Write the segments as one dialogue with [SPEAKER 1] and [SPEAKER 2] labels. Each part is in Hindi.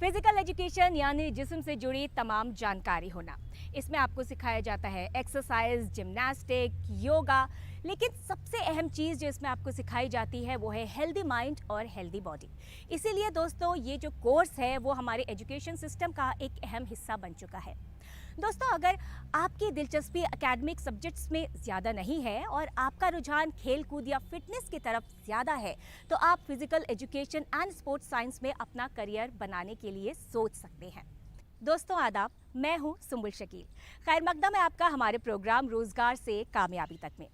[SPEAKER 1] फिजिकल एजुकेशन यानी जिस्म से जुड़ी तमाम जानकारी होना। इसमें आपको सिखाया जाता है एक्सरसाइज, जिम्नास्टिक, योगा, लेकिन सबसे अहम चीज़ जो इसमें आपको सिखाई जाती है वो है हेल्दी माइंड और हेल्दी बॉडी। इसीलिए दोस्तों ये जो कोर्स है वो हमारे एजुकेशन सिस्टम का एक अहम हिस्सा बन चुका है। दोस्तों अगर आपकी दिलचस्पी एकेडमिक सब्जेक्ट्स में ज़्यादा नहीं है और आपका रुझान खेल कूद या फिटनेस की तरफ ज़्यादा है तो आप physical education and sports science में अपना करियर बनाने के लिए सोच सकते हैं। दोस्तों आदाब, मैं हूं सुंबुल शकील। खैर मकदम है आपका हमारे प्रोग्राम रोजगार से कामयाबी तक में।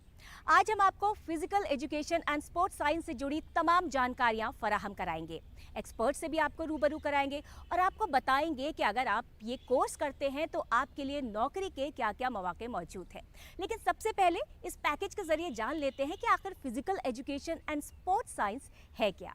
[SPEAKER 1] आज हम आपको physical education and sports science से जुड़ी तमाम जानकारियां फराहम कराएंगे, एक्सपर्ट से भी आपको रूबरू कराएंगे और आपको बताएंगे कि अगर आप ये कोर्स करते हैं तो आपके लिए नौकरी के क्या क्या मौके मौजूद हैं। लेकिन सबसे पहले इस पैकेज के जरिए जान लेते हैं कि आखिर physical education and sports science है क्या।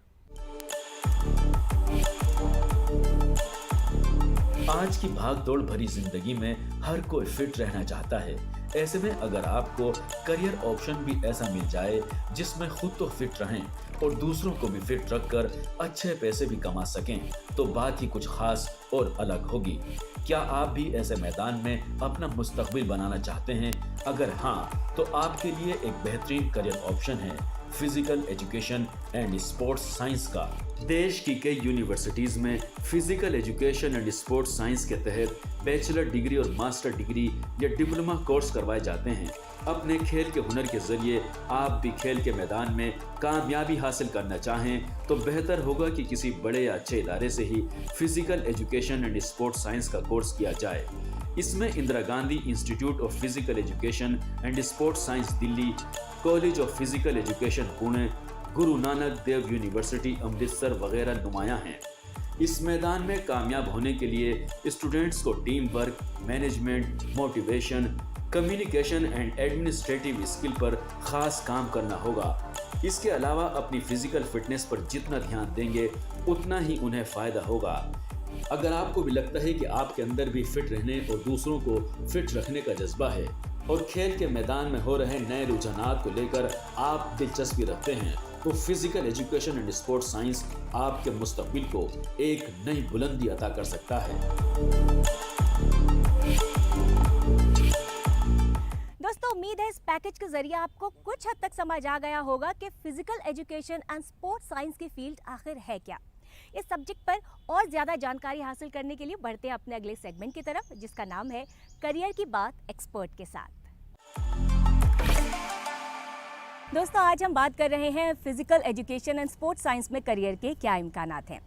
[SPEAKER 2] आज की भागदौड़ भरी जिंदगी में हर कोई फिट रहना चाहता है। ऐसे में अगर आपको करियर ऑप्शन भी ऐसा मिल जाए जिसमें खुद तो फिट रहें और दूसरों को भी फिट रखकर अच्छे पैसे भी कमा सकें तो बात ही कुछ खास और अलग होगी। क्या आप भी ऐसे मैदान में अपना मुस्तकबिल बनाना चाहते हैं? अगर हाँ तो आपके लिए एक बेहतरीन करियर ऑप्शन है physical education and sports science का। देश की कई यूनिवर्सिटीज में physical education and sports science के तहत बैचलर डिग्री और मास्टर डिग्री या डिप्लोमा कोर्स करवाए जाते हैं। अपने खेल के हुनर के जरिए आप भी खेल के मैदान में कामयाबी हासिल करना चाहें तो बेहतर होगा कि किसी बड़े या अच्छे इदारे से ही physical education and sports science का कोर्स किया जाए। इसमें Indira Gandhi institute of physical education and sports science Delhi, college of physical education Pune, Guru Nanak Dev university Amritsar वगैरह नुमायां हैं। इस मैदान में कामयाब होने के लिए स्टूडेंट्स को team work, management, motivation, communication and administrative skill पर खास काम करना होगा। इसके अलावा अपनी फिजिकल फिटनेस पर जितना ध्यान देंगे उतना ही उन्हें फायदा होगा। अगर आपको भी लगता है कि आपके अंदर भी फिट रहने और दूसरों को फिट रखने का जज्बा है और खेल के मैदान में हो रहे नए रुझानात को लेकर आप दिलचस्पी रखते हैं तो physical education and sports science आपके मुस्तकबिल को एक नई बुलंदी अता कर सकता है।
[SPEAKER 1] दोस्तों उम्मीद है इस पैकेज के जरिए आपको कुछ हद तक समझ आ गया होगा कि physical education and sports science की फील्ड आखिर है क्या। इस सब्जेक्ट पर और ज़्यादा जानकारी हासिल करने के लिए बढ़ते हैं अपने अगले सेगमेंट की तरफ जिसका नाम है करियर की बात एक्सपर्ट के साथ। दोस्तों आज हम बात कर रहे हैं physical education and sports science में करियर के क्या इम्कानात हैं।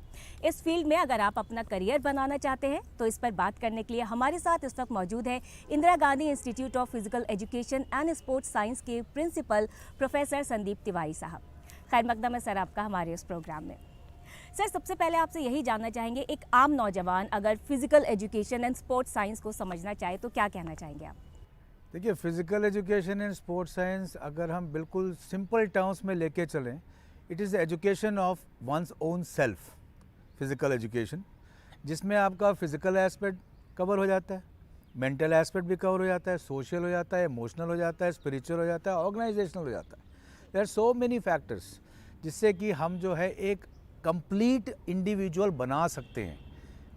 [SPEAKER 1] इस फील्ड में अगर आप अपना करियर बनाना चाहते हैं तो इस पर बात करने के लिए हमारे साथ इस वक्त मौजूद है Indira Gandhi institute of physical education and sports science के प्रिंसिपल प्रोफेसर संदीप तिवारी साहब। खैर मकदम है सर आपका हमारे इस प्रोग्राम में। सर सबसे पहले आपसे यही जानना चाहेंगे, एक आम नौजवान अगर physical education and sports science को समझना चाहे तो क्या कहना चाहेंगे आप?
[SPEAKER 3] देखिए, physical education and sports science अगर हम बिल्कुल सिंपल टर्म्स में लेके चलें, it is the education of one's own self. Physical education जिसमें आपका फिजिकल एस्पेक्ट कवर हो जाता है, मेंटल एस्पेक्ट भी कवर हो जाता है, सोशल हो जाता है, इमोशनल हो जाता है, स्पिरिचुअल हो जाता है, ऑर्गेनाइजेशनल हो जाता है। There are so many factors जिससे कि हम जो है एक कंप्लीट इंडिविजुअल बना सकते हैं।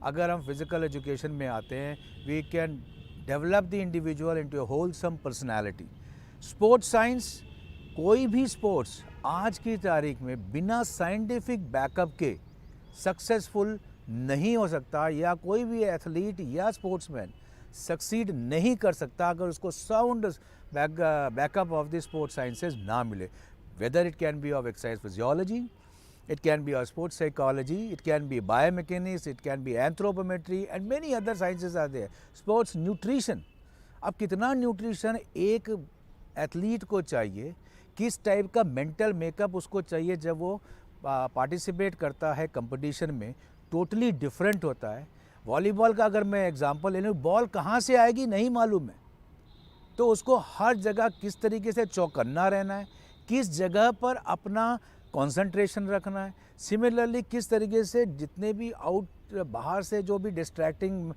[SPEAKER 3] अगर हम फिजिकल एजुकेशन में आते हैं, we can develop the individual into a wholesome personality. Sports science, कोई भी स्पोर्ट्स आज की तारीख में बिना साइंटिफिक बैकअप के सक्सेसफुल नहीं हो सकता, या कोई भी एथलीट या स्पोर्ट्समैन सक्सीड नहीं कर सकता अगर उसको sound backup of the sports sciences ना मिले। Whether it can be of exercise physiology, it can be our sports psychology, it can be biomechanics, it can be anthropometry and many other sciences are there. Sports nutrition, अब कितना न्यूट्रिशन एक एथलीट को चाहिए, किस टाइप का मेंटल मेकअप उसको चाहिए जब वो पार्टिसिपेट करता है कंपटीशन में, टोटली डिफरेंट होता है। वॉलीबॉल का अगर मैं एग्जांपल ले लूँ, बॉल कहाँ से आएगी नहीं मालूम है, तो उसको हर जगह किस तरीके से चौकन्ना रहना है, किस जगह पर अपना कंसंट्रेशन रखना है। सिमिलरली किस तरीके से जितने भी बाहर से जो भी डिस्ट्रैक्टिंग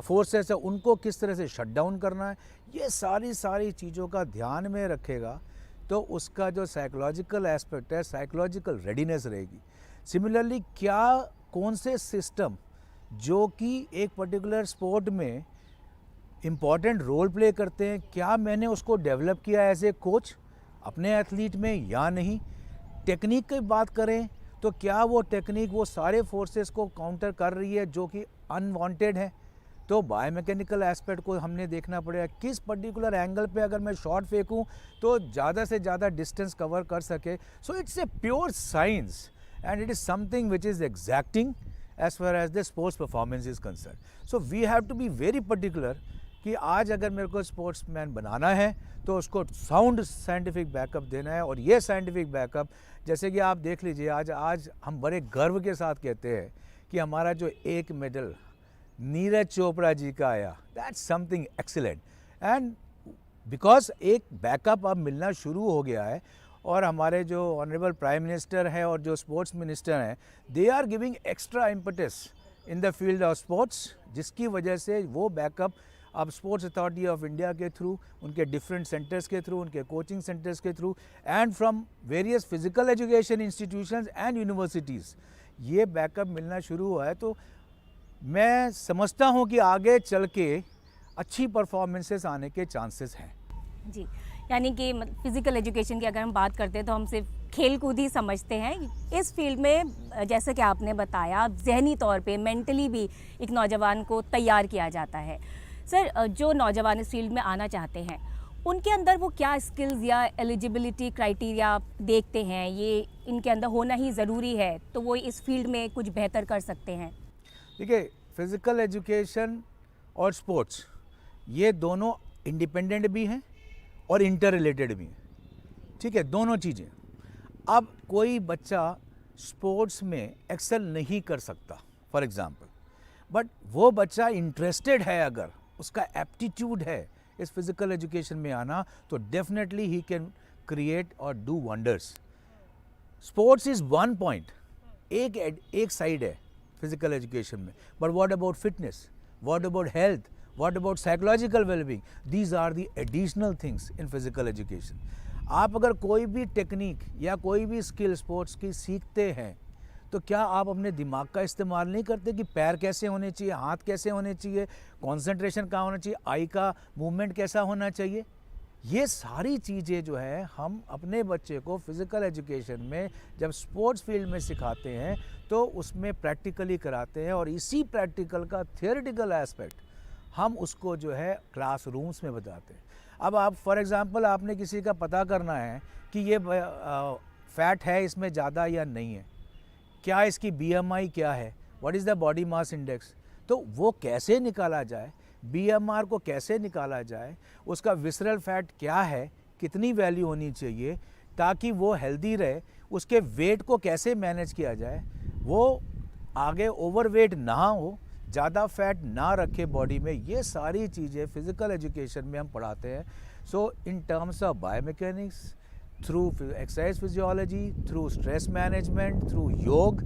[SPEAKER 3] फोर्सेस है उनको किस तरह से शट डाउन करना है, ये सारी चीज़ों का ध्यान में रखेगा तो उसका जो साइकोलॉजिकल एस्पेक्ट है, साइकोलॉजिकल रेडीनेस रहेगी। सिमिलरली क्या कौन से सिस्टम जो कि एक पर्टिकुलर स्पोर्ट में इम्पॉर्टेंट रोल प्ले करते हैं, क्या मैंने उसको डेवलप किया एज ए कोच अपने एथलीट में या नहीं। टेक्निक की बात करें तो क्या वो टेक्निक वो सारे फोर्सेस को काउंटर कर रही है जो कि अनवांटेड है। तो बायोमैकेनिकल एस्पेक्ट को हमने देखना पड़ेगा, किस पर्टिकुलर एंगल पे अगर मैं शॉट फेंकूं तो ज़्यादा से ज़्यादा डिस्टेंस कवर कर सके। सो it's a pure science and it is something which is एग्जैक्टिंग as far as the sports performance is concerned. So we have to be very particular कि आज अगर मेरे को स्पोर्ट्समैन बनाना है तो उसको साउंड साइंटिफिक बैकअप देना है। और ये साइंटिफिक बैकअप जैसे कि आप देख लीजिए, आज हम बड़े गर्व के साथ कहते हैं कि हमारा जो एक मेडल नीरज चोपड़ा जी का आया, that's something excellent. And because एक बैकअप अब मिलना शुरू हो गया है और हमारे जो ऑनरेबल प्राइम मिनिस्टर हैं और जो स्पोर्ट्स मिनिस्टर हैं, they are giving extra impetus in the field of sports, जिसकी वजह से वो बैकअप अब स्पोर्ट्स अथॉरिटी ऑफ इंडिया के थ्रू, उनके डिफरेंट सेंटर्स के थ्रू, उनके कोचिंग सेंटर्स के through and from various physical education institutions and universities ये बैकअप मिलना शुरू हुआ है। तो मैं समझता हूँ कि आगे चल के अच्छी परफॉर्मेंसेस आने के चांसेस हैं।
[SPEAKER 1] जी, यानी कि फिज़िकल एजुकेशन की अगर हम बात करते हैं तो हम सिर्फ खेल कूद ही समझते हैं। इस फील्ड में जैसे कि आपने बताया, जहनी तौर पे मेंटली भी एक नौजवान को तैयार किया जाता है। सर, जो नौजवान इस फील्ड में आना चाहते हैं उनके अंदर वो क्या स्किल्स या एलिजिबिलिटी क्राइटेरिया देखते हैं, ये इनके अंदर होना ही ज़रूरी है तो वो इस फील्ड में कुछ बेहतर कर सकते हैं?
[SPEAKER 3] देखिए, फिज़िकल एजुकेशन और स्पोर्ट्स ये दोनों इंडिपेंडेंट भी हैं और इंटर रिलेटेड भी हैं, ठीक है, दोनों चीज़ें। अब कोई बच्चा स्पोर्ट्स में एक्सेल नहीं कर सकता फॉर एग्ज़ाम्पल, बट वो बच्चा इंटरेस्टेड है, अगर उसका एप्टीट्यूड है इस फिज़िकल एजुकेशन में आना, तो डेफिनेटली ही कैन क्रिएट और do wonders. Sports is one point, एक साइड है फिज़िकल एजुकेशन में, but what about fitness, what about health, what about psychological well-being? These are the additional things in physical education. आप अगर कोई भी टेक्निक या कोई भी स्किल स्पोर्ट्स की सीखते हैं तो क्या आप अपने दिमाग का इस्तेमाल नहीं करते कि पैर कैसे होने चाहिए, हाथ कैसे होने चाहिए, कंसंट्रेशन कहाँ होना चाहिए, आई का मूवमेंट कैसा होना चाहिए। ये सारी चीज़ें जो है हम अपने बच्चे को फिज़िकल एजुकेशन में जब स्पोर्ट्स फील्ड में सिखाते हैं तो उसमें प्रैक्टिकली कराते हैं और इसी प्रैक्टिकल का थियोरेटिकल एस्पेक्ट हम उसको जो है क्लासरूम्स में बताते हैं। अब आप फॉर एग्ज़ाम्पल आपने किसी का पता करना है कि ये फैट है इसमें ज़्यादा या नहीं है, क्या इसकी BMI क्या है, what is the body mass index, तो वो कैसे निकाला जाए, BMR को कैसे निकाला जाए, उसका विसरल फैट क्या है, कितनी वैल्यू होनी चाहिए ताकि वो हेल्दी रहे, उसके वेट को कैसे मैनेज किया जाए, वो आगे ओवरवेट ना हो, ज़्यादा फैट ना रखे बॉडी में, ये सारी चीज़ें फिज़िकल एजुकेशन में हम पढ़ाते हैं। So in terms of biomechanics, through exercise physiology, through stress management, through yoga,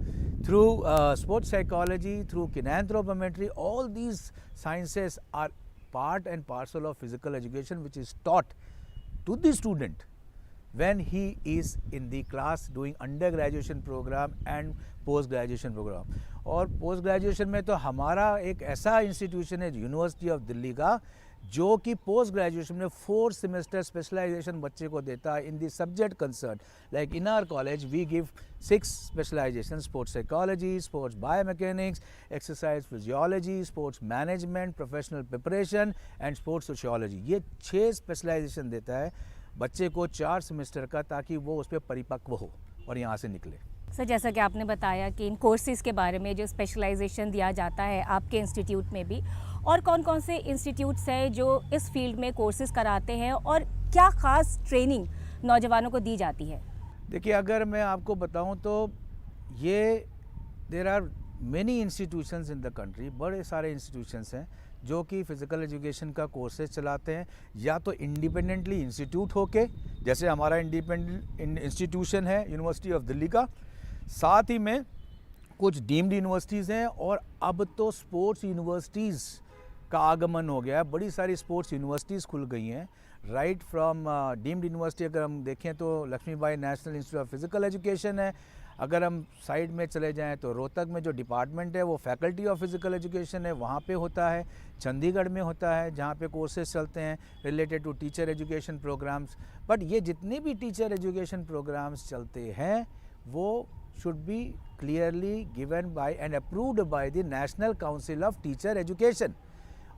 [SPEAKER 3] through sports psychology, through kinanthropometry, all these sciences are part and parcel of physical education which is taught to the student when he is in the class doing under graduation program and post graduation program. और पोस्ट ग्रेजुएशन में तो हमारा एक ऐसा इंस्टीट्यूशन है यूनिवर्सिटी ऑफ दिल्ली का जो कि पोस्ट ग्रेजुएशन में 4 सेमेस्टर स्पेशलाइजेशन बच्चे को देता है in the subject concern. Like in our college we give 6 specialisation, sports psychology, sports biomechanics, exercise physiology, sports management, professional preparation and sports sociology. ये 6 स्पेशलाइजेशन देता है बच्चे को 4 सेमेस्टर का, ताकि वो उस पर परिपक्व हो और यहाँ से निकले।
[SPEAKER 1] सर, जैसा कि आपने बताया कि इन कोर्सेज़ के बारे में जो स्पेशलाइजेशन दिया जाता है आपके इंस्टीट्यूट में भी, और कौन कौन से इंस्टीट्यूट्स हैं जो इस फील्ड में कोर्सेज़ कराते हैं और क्या ख़ास ट्रेनिंग नौजवानों को दी जाती है?
[SPEAKER 3] देखिए, अगर मैं आपको बताऊं तो ये there are many institutions in the country, बड़े सारे इंस्टीट्यूशंस हैं जो कि फ़िज़िकल एजुकेशन का कोर्सेज चलाते हैं, या तो इंडिपेंडेंटली इंस्टीट्यूट होके, जैसे हमारा इंडिपेंडेंट इंस्टीट्यूशन है यूनिवर्सिटी ऑफ दिल्ली का, साथ ही में कुछ डीम्ड यूनिवर्सिटीज़ हैं और अब तो स्पोर्ट्स यूनिवर्सिटीज़ का आगमन हो गया है। बड़ी सारी स्पोर्ट्स यूनिवर्सिटीज़ खुल गई हैं, राइट फ्रॉम डीम्ड यूनिवर्सिटी अगर हम देखें तो Lakshmibai national institute of physical education है, अगर हम साइड में चले जाएं तो रोहतक में जो डिपार्टमेंट है वो फैकल्टी ऑफ फिज़िकल एजुकेशन है, वहाँ पे होता है। चंडीगढ़ में होता है जहाँ पे कोर्सेज चलते हैं related to teacher education programmes. But ये जितने भी टीचर एजुकेशन प्रोग्राम्स चलते हैं वो should be clearly given by and approved by the National Council of Teacher Education।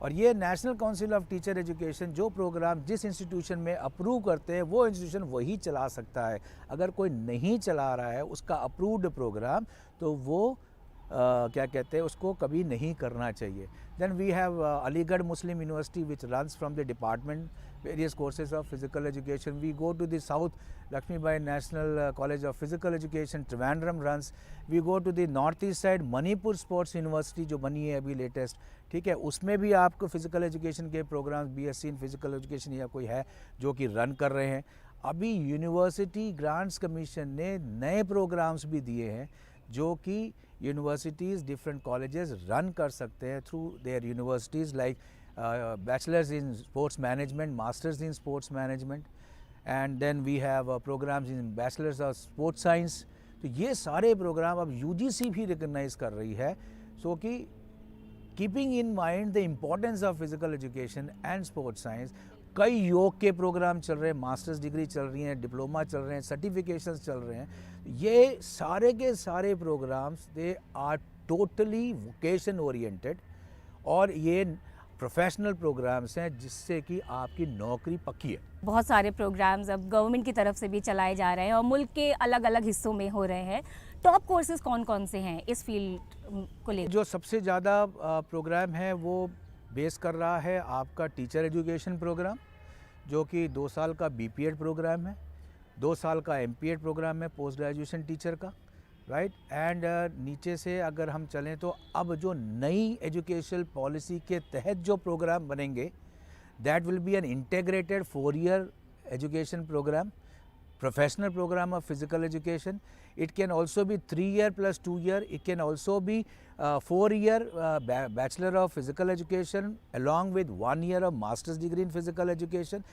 [SPEAKER 3] और ये national council of teacher education जो प्रोग्राम जिस इंस्टीट्यूशन में अप्रूव करते हैं वो इंस्टीट्यूशन वही चला सकता है। अगर कोई नहीं चला रहा है उसका अप्रूव्ड प्रोग्राम तो वो क्या कहते हैं उसको कभी नहीं करना चाहिए। Then we have Aligarh Muslim University which runs from the department various courses of physical education. We go to the South Lakshmibai National College of Physical Education, Trivandrum runs. We go to the northeast side Manipur Sports University जो बनी है अभी लेटेस्ट, ठीक है, उसमें भी आपको फिजिकल एजुकेशन के programmes BSc in physical education या कोई है जो कि रन कर रहे हैं। अभी यूनिवर्सिटी ग्रांट्स कमीशन ने नए प्रोग्राम्स भी दिए हैं जो कि यूनिवर्सिटीज़ डिफरेंट कॉलेजेस रन कर सकते हैं through their universities like bachelor's in sports management, master's in sports management, and then we have programs in bachelor's of sports science। तो ये सारे प्रोग्राम अब UGC भी रिकग्नाइज कर रही है। सो कि keeping in mind the importance of physical education and sports science, कई योग के प्रोग्राम चल रहे हैं, मास्टर्स डिग्री चल रही हैं, डिप्लोमा चल रहे हैं, सर्टिफिकेशंस चल रहे हैं। ये सारे के सारे programmes they are totally vocation oriented और ये प्रोफेशनल प्रोग्राम्स हैं जिससे कि आपकी नौकरी पक्की है।
[SPEAKER 1] बहुत सारे प्रोग्राम्स अब गवर्नमेंट की तरफ से भी चलाए जा रहे हैं और मुल्क के अलग अलग हिस्सों में हो रहे हैं। टॉप कोर्सेज कौन कौन से हैं इस फील्ड को लेकर?
[SPEAKER 3] जो सबसे ज़्यादा प्रोग्राम है वो बेस कर रहा है आपका टीचर एजुकेशन प्रोग्राम, जो कि 2 साल का BPEd प्रोग्राम है, 2 साल का MPEd प्रोग्राम है पोस्ट ग्रेजुएशन टीचर का, राइट। एंड नीचे से अगर हम चलें तो अब जो नई एजुकेशन पॉलिसी के तहत जो प्रोग्राम बनेंगे that will be an integrated 4-year education programme, professional programme of physical education. It can also be 3-year + 2-year, it can also be 4-year bachelor of physical education along with 1 year of masters degree in physical education.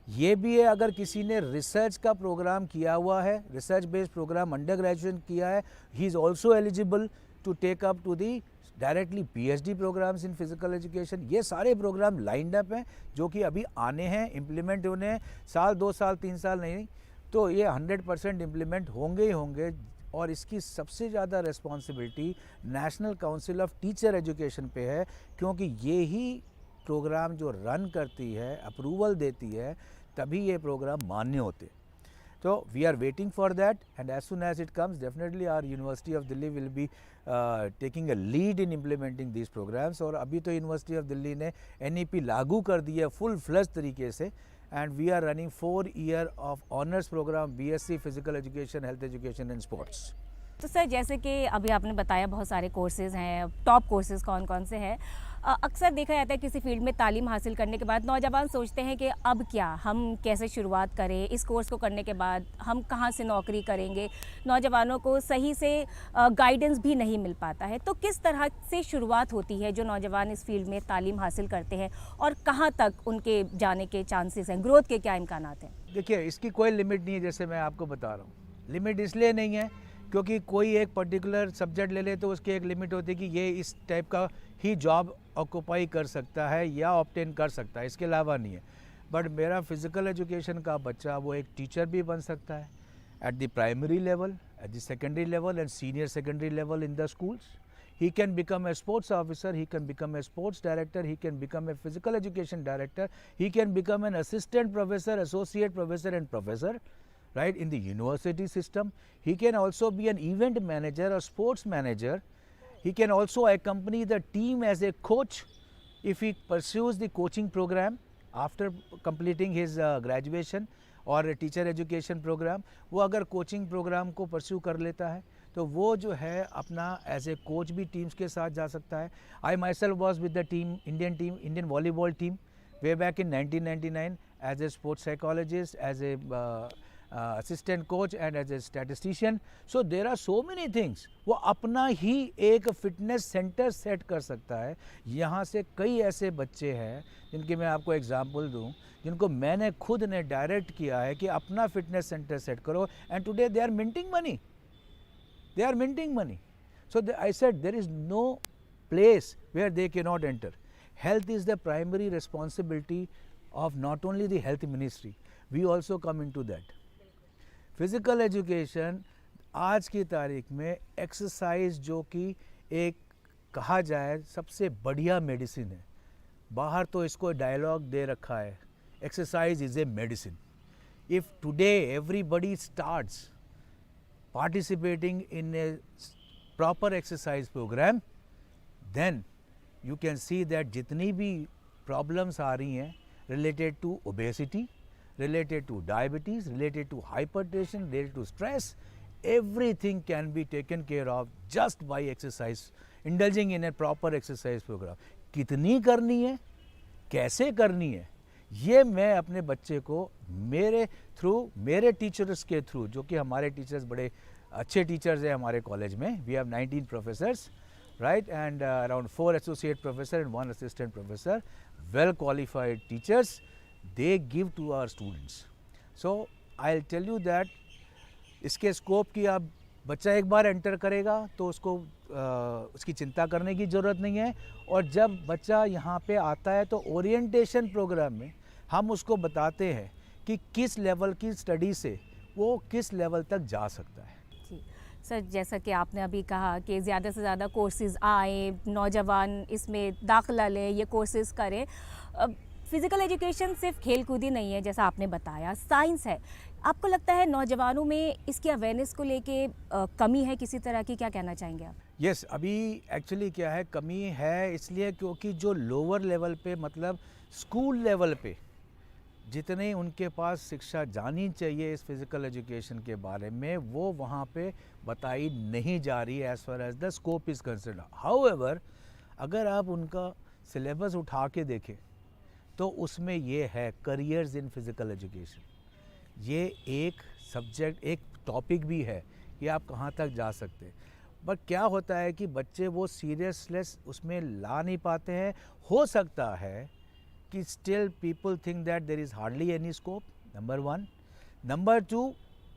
[SPEAKER 3] ये भी है अगर किसी ने रिसर्च का प्रोग्राम किया हुआ है, research based programme under graduation किया है, he is also eligible to take up to the directly PhD programmes in physical education. ये सारे प्रोग्राम लाइंड अप हैं जो कि अभी आने हैं, इम्प्लीमेंट होने हैं, साल 2 साल 3 साल नहीं, तो ये 100% इम्प्लीमेंट होंगे ही होंगे। और इसकी सबसे ज़्यादा responsibility national council of teacher education पे है, क्योंकि ये ही प्रोग्राम जो रन करती है, अप्रूवल देती है, तभी ये प्रोग्राम मान्य होते। तो we are waiting for that and as soon as it comes definitely our University of Delhi will be taking a lead in implementing these programmes. और अभी तो यूनिवर्सिटी ऑफ दिल्ली ने NEP लागू कर दी है फुल फ्लश तरीके से, and we are running 4-year of honours programme BSc physical education, health education and sports.
[SPEAKER 1] तो सर जैसे कि अभी आपने बताया बहुत सारे कोर्सेज़ हैं, टॉप कोर्सेज़ कौन कौन से हैं। अक्सर देखा जाता है किसी फील्ड में तालीम हासिल करने के बाद नौजवान सोचते हैं कि अब क्या, हम कैसे शुरुआत करें, इस कोर्स को करने के बाद हम कहाँ से नौकरी करेंगे। नौजवानों को सही से गाइडेंस भी नहीं मिल पाता है। तो किस तरह से शुरुआत होती है जो नौजवान इस फील्ड में तालीम हासिल करते हैं और कहाँ तक उनके जाने के चांसेस हैं, ग्रोथ के क्या इम्कानात हैं?
[SPEAKER 3] देखिए, इसकी कोई लिमिट नहीं है, जैसे मैं आपको बता रहा हूँ। लिमिट इसलिए नहीं है क्योंकि कोई एक पर्टिकुलर सब्जेक्ट ले ले तो उसकी एक लिमिट होती है कि ये इस टाइप का ही जॉब ऑक्यूपाई कर सकता है या ऑब्टेन कर सकता है, इसके अलावा नहीं है। बट मेरा फिज़िकल एजुकेशन का बच्चा वो एक टीचर भी बन सकता है at the primary level, at the secondary level and senior secondary level in the schools. He can become a sports officer, he can become a sports director, he can become a physical education director, he can become an assistant professor, associate professor and professor, right, in the university system. He can also be an event manager or sports manager. He can also accompany the team as a coach if he pursues the coaching program after completing his graduation और टीचर एजुकेशन प्रोग्राम। वो अगर कोचिंग प्रोग्राम को परस्यू कर लेता है तो वो जो है अपना एज ए कोच भी टीम्स के साथ जा सकता है। I myself was with the team, Indian volleyball team way back in 1999 as a sports psychologist, as a assistant coach and as a statistician. So there are so many things. वो अपना ही एक फिटनेस सेंटर सेट कर सकता है। यहाँ से कई ऐसे बच्चे हैं जिनकी मैं आपको एग्जांपल दूँ, जिनको मैंने खुद ने डायरेक्ट किया है कि अपना फिटनेस सेंटर सेट करो, and today they are minting money. They are minting money. So I said there is no place where they cannot enter. Health is the primary responsibility of not only the health ministry, we also come into that. Physical education आज की तारीख में एक्सरसाइज जो कि एक कहा जाए सबसे बढ़िया मेडिसिन है. बाहर तो इसको डायलॉग दे रखा है, exercise is a medicine. If today everybody starts participating in a proper exercise program, then you can see that जितनी भी problems आ रही हैं related to obesity, related to diabetes, related to hypertension, related to stress, everything can be taken care of just by exercise, indulging in a proper exercise program. कितनी करनी है, कैसे करनी है, ये मैं अपने बच्चे को मेरे थ्रू, मेरे टीचर्स के थ्रू, जो कि हमारे टीचर्स बड़े अच्छे टीचर्स हैं हमारे कॉलेज में. We have 19 professors, right, and around 4 associate professor and 1 assistant professor, well qualified teachers. they give to our students. So I'll tell you that इसके स्कोप की आप बच्चा एक बार एंटर करेगा तो उसको उसकी चिंता करने की ज़रूरत नहीं है. और जब बच्चा यहाँ पे आता है तो ओरिएंटेशन प्रोग्राम में हम उसको बताते हैं कि किस लेवल की स्टडी से वो किस लेवल तक जा सकता है.
[SPEAKER 1] जी सर, जैसा कि आपने अभी कहा कि ज़्यादा से ज़्यादा कोर्सेज़ आए, नौजवान इसमें दाखिला लें, ये कोर्सेज़ करें. फिज़िकल एजुकेशन सिर्फ खेल कूद ही नहीं है, जैसा आपने बताया, साइंस है. आपको लगता है नौजवानों में इसकी अवेयरनेस को लेके कमी है किसी तरह की, क्या कहना चाहेंगे आप?
[SPEAKER 3] यस, अभी एक्चुअली क्या है, कमी है इसलिए क्योंकि जो लोअर लेवल पे, मतलब स्कूल लेवल पे जितने उनके पास शिक्षा जानी चाहिए इस फिज़िकल एजुकेशन के बारे में, वो वहाँ पे बताई नहीं जा रही है as far as the scope is concern. However, अगर आप उनका सिलेबस उठा के देखें तो उसमें ये है करियर्स इन फिज़िकल एजुकेशन. ये एक सब्जेक्ट, एक टॉपिक भी है कि आप कहाँ तक जा सकते हैं. बट क्या होता है कि बच्चे वो सीरियसनेस उसमें ला नहीं पाते हैं. हो सकता है कि still people think that there is hardly any scope, number 1. Number 2,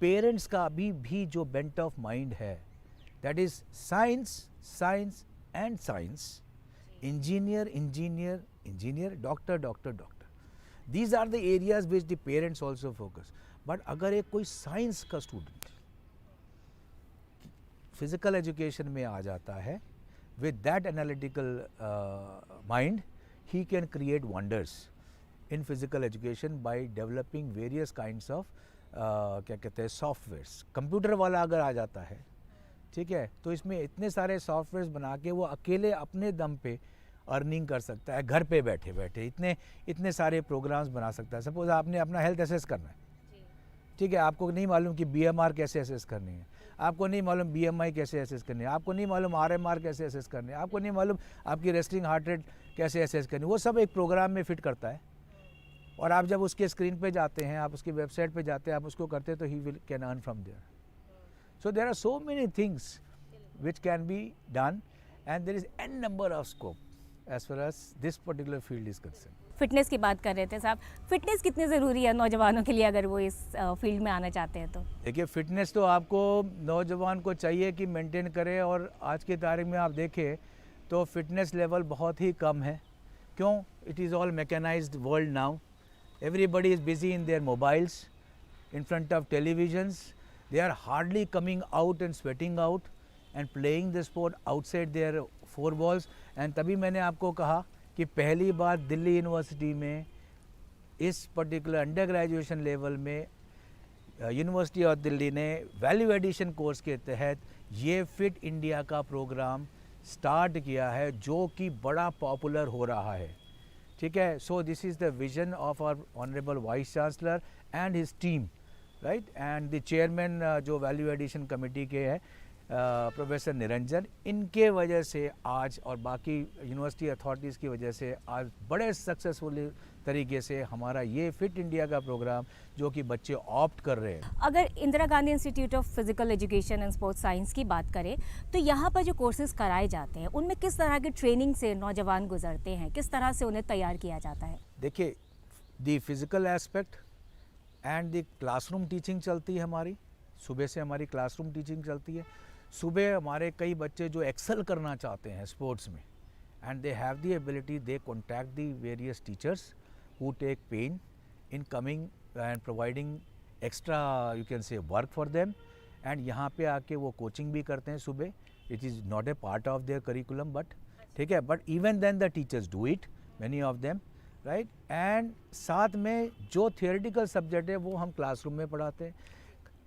[SPEAKER 3] parents का अभी भी जो बेंट ऑफ माइंड है, that is science, science and science, engineer, engineer, engineer, doctor, doctor, doctor. These are the areas which the parents also focus. But अगर एक कोई साइंस का स्टूडेंट फिजिकल एजुकेशन में आ जाता है with that analytical mind, he can create wonders in physical education by developing various kinds of क्या कहते हैं सॉफ्टवेयर्स. कंप्यूटर वाला अगर आ जाता है, ठीक है, तो इसमें इतने सारे सॉफ्टवेयर्स बना के वो अकेले अपने दम पे अर्निंग कर सकता है, घर पे बैठे बैठे इतने सारे प्रोग्राम्स बना सकता है. सपोज आपने अपना हेल्थ असेस करना है, ठीक है, आपको नहीं मालूम कि BMR कैसे असेस करनी है, आपको नहीं मालूम BMI कैसे असेस करनी है, आपको नहीं मालूम RMR कैसे असेस करनी है, आपको नहीं मालूम आपकी रेस्टिंग हार्ट रेट कैसे असेस करनी है. वो सब एक प्रोग्राम में फिट करता है. और आप जब उसके स्क्रीन पे जाते हैं, आप उसकी वेबसाइट पे जाते हैं, आप उसको करते हैं, तो he will can earn from there. So there are so many things which can be done, and there is n number of scope as far as this particular field is concerned.
[SPEAKER 1] Fitness की बात कर रहे थे साहब, फिटनेस कितनी ज़रूरी है नौजवानों के लिए अगर वो इस फील्ड में आना चाहते हैं तो?
[SPEAKER 3] देखिए, फिटनेस तो आपको नौजवान को चाहिए कि मेंटेन करे. और आज की तारीख में आप देखें तो फिटनेस लेवल बहुत ही कम है. क्यों? It is all mechanised world now. Everybody is busy in their mobiles, in front of televisions. They are hardly coming out and sweating out and playing the sport outside their four walls. And तभी मैंने आपको कहा कि पहली बार दिल्ली यूनिवर्सिटी में इस पर्टिकुलर अंडर ग्रेजुएशन लेवल में यूनिवर्सिटी ऑफ दिल्ली ने वैल्यू एडिशन कोर्स के तहत ये फिट इंडिया का प्रोग्राम स्टार्ट किया है, जो कि बड़ा पॉपुलर हो रहा है. ठीक है. So this is the vision of our honourable vice chancellor and his team, right, and the chairman जो वैल्यू एडिशन कमेटी के हैं प्रोफेसर निरंजन. इनके वजह से आज और बाकी यूनिवर्सिटी अथॉरिटीज़ की वजह से आज बड़े सक्सेसफुल तरीके से हमारा ये फिट इंडिया का प्रोग्राम जो कि बच्चे ऑप्ट कर रहे हैं.
[SPEAKER 1] अगर Indira Gandhi institute of physical education and sports science की बात करें तो यहाँ पर जो कोर्सेज कराए जाते हैं उनमें किस तरह की ट्रेनिंग से नौजवान गुजरते हैं, किस तरह से उन्हें तैयार किया जाता है?
[SPEAKER 3] देखिए, the physical aspect and the classroom teaching चलती है हमारी. सुबह से हमारी क्लासरूम टीचिंग चलती है. सुबह हमारे कई बच्चे जो एक्सेल करना चाहते हैं स्पोर्ट्स में, and they have the ability, they contact the various teachers who take pain in coming and providing extra, you can say, work for them, and यहाँ पे आके वो कोचिंग भी करते हैं सुबह. It is not a part of their curriculum, but ठीक है, but even then the teachers do it, many of them, right? And साथ में जो theoretical subject है वो हम classroom में पढ़ाते हैं.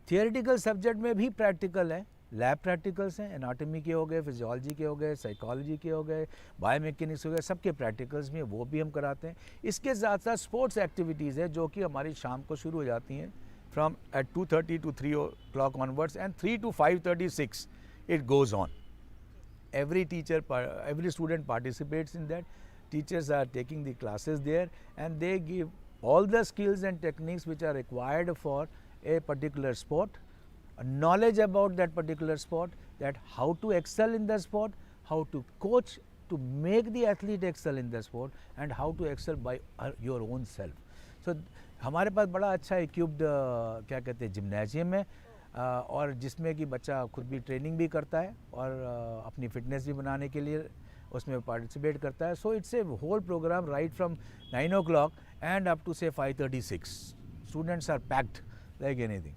[SPEAKER 3] Theoretical subject में भी practical है, लैब प्रैक्टिकल्स हैं, एनाटॉमी के हो गए, फिजियोलॉजी के हो गए, साइकोलॉजी के हो गए, बायोमेकेनिक्स हो गए, सबके प्रैक्टिकल्स में वो भी हम कराते हैं. इसके साथ साथ स्पोर्ट्स एक्टिविटीज़ है जो कि हमारी शाम को शुरू हो जाती हैं from eight 2:30 to 3 o'clock onwards, and 3 to 5:36 it goes on. Every student participates in that. Teachers are taking the classes there, and they give all the skills and techniques which are required for a particular sport, a knowledge about that particular sport, that how to excel in the sport, how to coach to make the athlete excel in the sport, and how to excel by your own self. So हमारे पास बड़ा अच्छा इक्विप्ड क्या कहते हैं जिम्नेजियम है, और जिसमें कि बच्चा खुद भी ट्रेनिंग भी करता है और अपनी फिटनेस भी बनाने के लिए उसमें पार्टिसिपेट करता है. So it's a whole programme right from 9 o'clock and up to say 5:36. Students are packed like anything.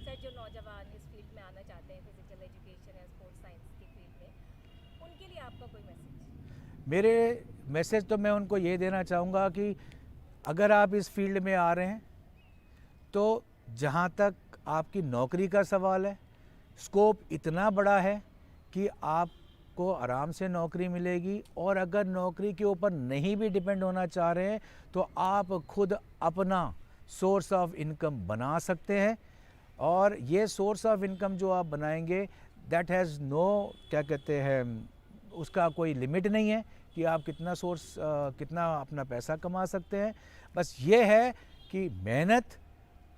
[SPEAKER 1] Sir, जो नौजवान इस फील्ड में आना चाहते हैं, फिजिकल एजुकेशन या स्पोर्ट्स साइंस की फील्ड में, उनके लिए आपका कोई मैसेज?
[SPEAKER 3] मेरे मैसेज तो मैं उनको ये देना चाहूँगा कि अगर आप इस फील्ड में आ रहे हैं तो जहाँ तक आपकी नौकरी का सवाल है, स्कोप इतना बड़ा है कि आपको आराम से नौकरी मिलेगी, और अगर नौकरी के ऊपर नहीं भी डिपेंड होना चाह रहे हैं तो आप खुद अपना सोर्स ऑफ इनकम बना सकते हैं. और ये सोर्स ऑफ इनकम जो आप बनाएंगे, दैट हैज़ नो क्या कहते हैं, उसका कोई लिमिट नहीं है कि आप कितना अपना पैसा कमा सकते हैं. बस ये है कि मेहनत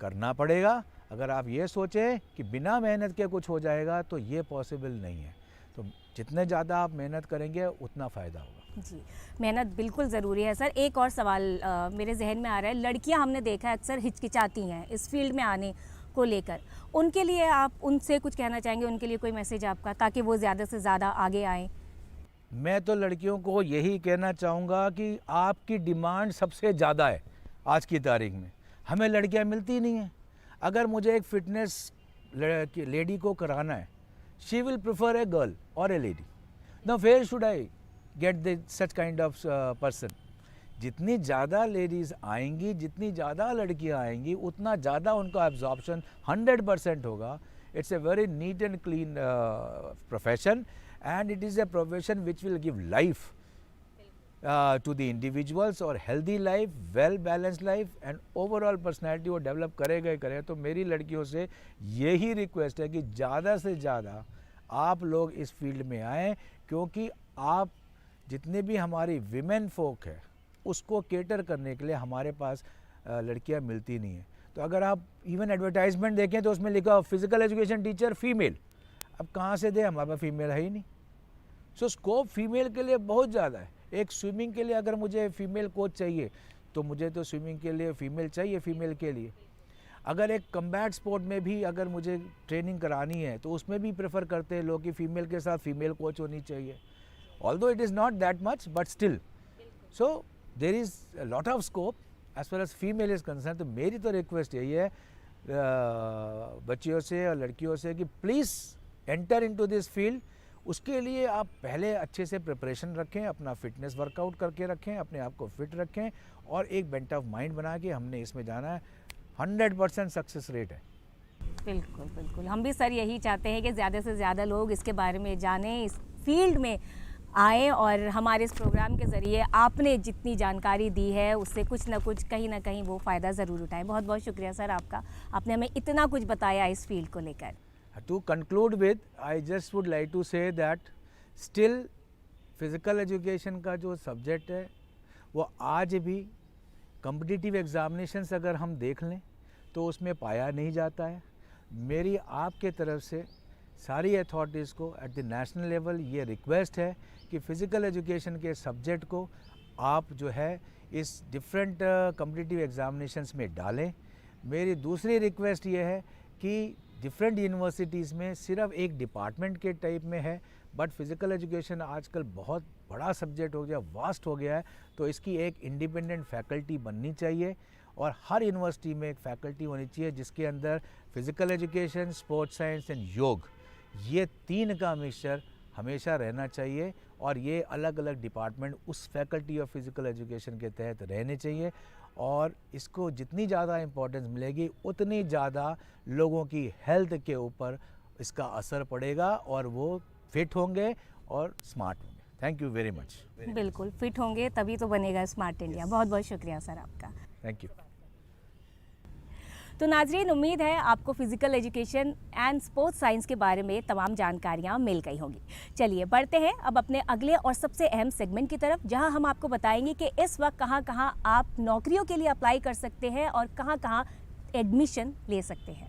[SPEAKER 3] करना पड़ेगा. अगर आप ये सोचें कि बिना मेहनत के कुछ हो जाएगा तो ये पॉसिबल नहीं है. तो जितने ज़्यादा आप मेहनत करेंगे उतना फ़ायदा होगा.
[SPEAKER 1] जी, मेहनत बिल्कुल ज़रूरी है. सर, एक और सवाल मेरे जहन में आ रहा है. लड़कियां हमने देखा है अक्सर हिचकिचाती हैं इस फील्ड में आने को लेकर. उनके लिए आप उनसे कुछ कहना चाहेंगे? उनके लिए कोई मैसेज आपका, ताकि वो ज़्यादा से ज़्यादा आगे आएँ?
[SPEAKER 3] मैं तो लड़कियों को यही कहना चाहूँगा कि आपकी डिमांड सबसे ज़्यादा है आज की तारीख में. हमें लड़कियाँ मिलती नहीं हैं. अगर मुझे एक फिटनेस लेडी को कराना है, she will prefer a girl और a lady. Now where should I get the such kind of person? जितनी ज़्यादा लेडीज़ आएंगी, जितनी ज़्यादा लड़कियां आएंगी, उतना ज़्यादा उनका एब्जॉर्प्शन 100% होगा. It's a very neat and clean profession, and it is a profession which will give life to the individuals, और healthy life, well balanced life and overall personality वो develop करेगा ही करेगा. तो मेरी लड़कियों से यही रिक्वेस्ट है कि ज़्यादा से ज़्यादा आप लोग इस फील्ड में आएँ, क्योंकि आप जितने भी हमारी विमेन फोक है उसको केटर करने के लिए हमारे पास लड़कियां मिलती नहीं हैं. तो अगर आप इवन एडवर्टाइजमेंट देखें तो उसमें लिखा हो फिजिकल एजुकेशन टीचर फीमेल. अब कहाँ से दे, हमारे पास फीमेल है ही नहीं. सो स्कोप फीमेल के लिए बहुत ज़्यादा है. एक स्विमिंग के लिए अगर मुझे फीमेल कोच चाहिए तो मुझे तो स्विमिंग के लिए फ़ीमेल चाहिए फीमेल के लिए. अगर एक कम्बैट स्पोर्ट में भी अगर मुझे ट्रेनिंग करानी है तो उसमें भी प्रेफर करते हैं लोग कि फ़ीमेल के साथ फ़ीमेल कोच होनी चाहिए. Although it is not that much but still, so there is a lot of scope as far as female is concern. तो मेरी तो रिक्वेस्ट यही है बच्चियों से और लड़कियों से कि please enter into this field. उसके लिए आप पहले अच्छे से प्रिपरेशन रखें, अपना फिटनेस वर्कआउट करके रखें, अपने आप को फिट रखें, और एक बेंट ऑफ माइंड बना के हमने इसमें जाना है. 100% सक्सेस रेट है.
[SPEAKER 1] बिल्कुल बिल्कुल, हम भी सर यही चाहते हैं कि ज़्यादा से ज़्यादा लोग इसके बारे में जानें, इस फील्ड में आए, और हमारे इस प्रोग्राम के ज़रिए आपने जितनी जानकारी दी है उससे कुछ ना कुछ कहीं ना कहीं वो फ़ायदा ज़रूर उठाएं. बहुत बहुत शुक्रिया सर आपका, आपने हमें इतना कुछ बताया इस फील्ड को लेकर.
[SPEAKER 3] To conclude with, I just would like to say that still physical education का जो सब्जेक्ट है वो आज भी competitive examinations अगर हम देख लें तो उसमें पाया नहीं जाता है. मेरी आपके तरफ से सारी अथॉरिटीज़ को एट द नेशनल लेवल ये रिक्वेस्ट है कि फ़िज़िकल एजुकेशन के सब्जेक्ट को आप जो है इस डिफरेंट कॉम्पिटिटिव एग्ज़ामिनेशंस में डालें. मेरी दूसरी रिक्वेस्ट ये है कि डिफरेंट यूनिवर्सिटीज़ में सिर्फ एक डिपार्टमेंट के टाइप में है, बट फिज़िकल एजुकेशन आजकल बहुत बड़ा सब्जेक्ट हो गया, वास्ट हो गया है, तो इसकी एक इंडिपेंडेंट फैकल्टी बननी चाहिए और हर यूनिवर्सिटी में एक फैकल्टी होनी चाहिए जिसके अंदर physical education, sports science and योग, ये 3 का मिक्सचर हमेशा रहना चाहिए और ये अलग अलग डिपार्टमेंट उस फैकल्टी ऑफ फिज़िकल एजुकेशन के तहत रहने चाहिए और इसको जितनी ज़्यादा इम्पोर्टेंस मिलेगी उतनी ज़्यादा लोगों की हेल्थ के ऊपर इसका असर पड़ेगा और वो फिट होंगे और स्मार्ट होंगे। Thank you very much.
[SPEAKER 1] बिल्कुल, फिट होंगे तभी तो बनेगा स्मार्ट इंडिया। बहुत बहुत शुक्रिया सर आपका।
[SPEAKER 3] Thank you.
[SPEAKER 1] तो नाजरीन, उम्मीद है आपको physical education and sports science के बारे में तमाम जानकारियाँ मिल गई होंगी। चलिए बढ़ते हैं अब अपने अगले और सबसे अहम सेगमेंट की तरफ, जहां हम आपको बताएंगे कि इस वक्त कहां कहां आप नौकरियों के लिए अप्लाई कर सकते हैं और कहां कहां एडमिशन ले सकते हैं।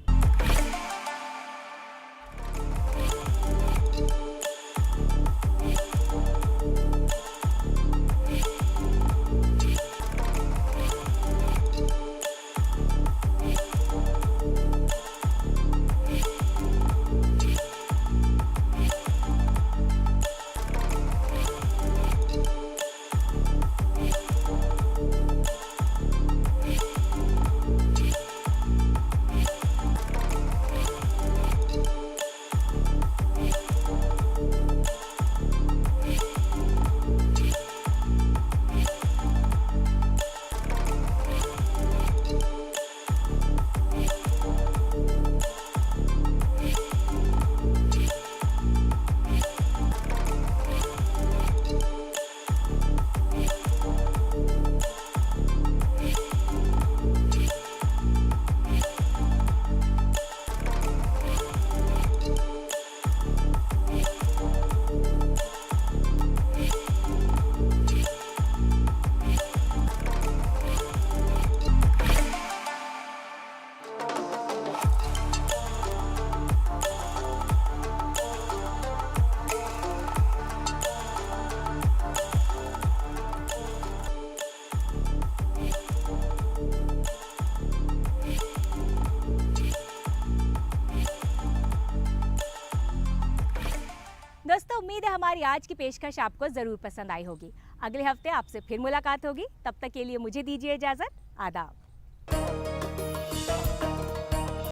[SPEAKER 1] दोस्तों, उम्मीद है हमारी आज की पेशकश आपको ज़रूर पसंद आई होगी। अगले हफ्ते आपसे फिर मुलाकात होगी। तब तक के लिए मुझे दीजिए इजाज़त। आदाब।